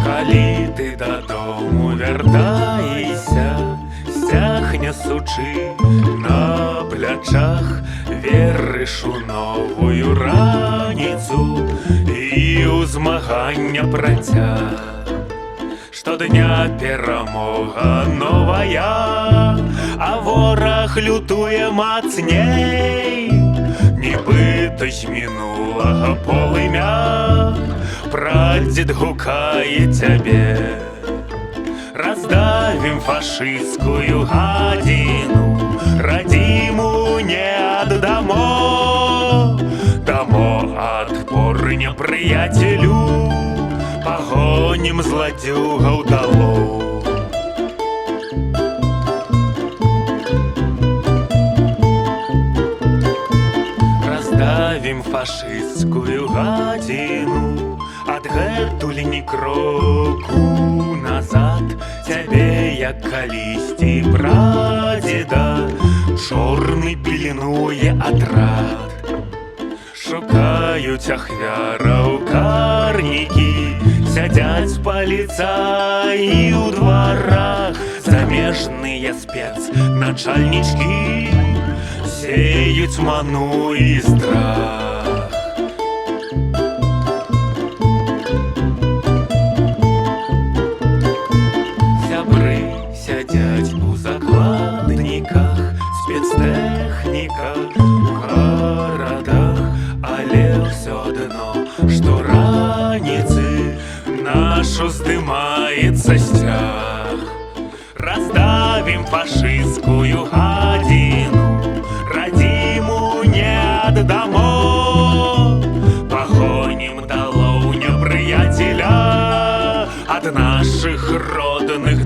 Калі ты дадому вяртаешся, сцяг несучы на плячах, верыш у новую раніцу і ў змагання працяг. Штодня перамога новая, а вораг лютуе мацней. Нібыта з мінулага полымя прадзед гукае цябе. Раздавім фашысцкую гадзіну, радзіму не аддамо. Дамо адпор непрыяцелю, пагонім зладзюгаў далоў. Раздавім фашысцкую гадзіну, адгэтуль ні кроку назад. Цябе, як калісьці прадзеда, чорны пільнуе атрад. Шукаюць ахвяраў карнікі, сядзяць паліцаі ў дварах. Замежныя спецначальнічкі сеюць ману і страх. Сябры сядзяць у закладніках, спецтэхніках у гарадах, але ўсё адно, што раніцы нашу здымаецца сцяг. Раздавім фашысцкую гадзіну, радзіму не аддамо. Пагонім далоў непрыяцеля ад нашых родных